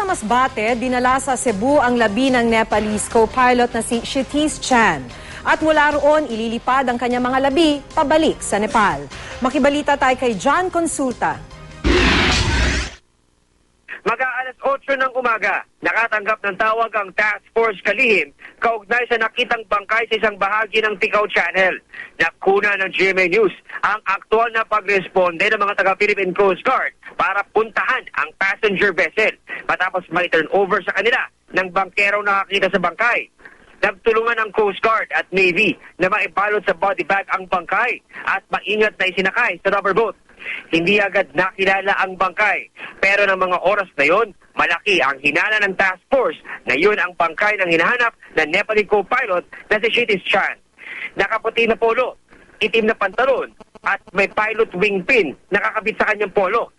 Mula Masbate, dinala sa Cebu ang labi ng Nepalese co-pilot na si Kshitij Chan. At mula roon, ililipad ang kanyang mga labi pabalik sa Nepal. Makibalita tayo kay John Consulta. Mag-aalas 8 ng umaga, nakatanggap ng tawag ang Task Force Kalihim kaugnay sa nakitang bangkay sa isang bahagi ng Ticao Channel. Nakuna ng GMA News ang aktual na pagresponde ng mga taga-Philippine Coast Guard para puntahan ang passenger vessel matapos may turn over sa kanila ng bangkero nakakita sa bangkay. Nagtulungan ang Coast Guard at Navy na maibalot sa body bag ang bangkay at maingat na isinakay sa rubber boat. Hindi agad nakilala ang bangkay, pero ng mga oras na yon, malaki ang hinala ng task force na yun ang bangkay ng hinahanap na Nepalese co-pilot na si Kshitij Chan. Nakaputi na polo, itim na pantalon at may pilot wing pin nakakabit sa kanyang polo.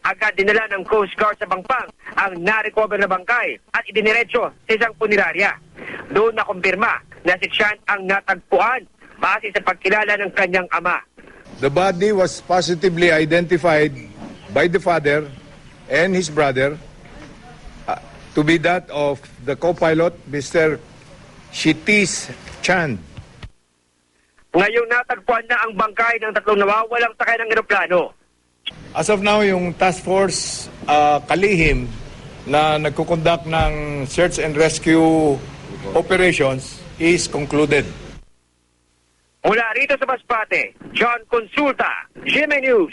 Agad dinala ng Coast Guard sa Bangpang ang na-recover na bangkay at idiniretso sa isang punerarya. Doon nakumpirma na si Chan ang natagpuan base sa pagkilala ng kanyang ama. The body was positively identified by the father and his brother to be that of the co-pilot, Mr. Kshitij Chan. Ngayong natagpuan na ang bangkay ng tatlong nawawalang sakay ng eroplano. As of now, yung task force Kalihim na nagkukonduct ng search and rescue operations is concluded. Mula rito sa Masbate, John Consulta, GMA News.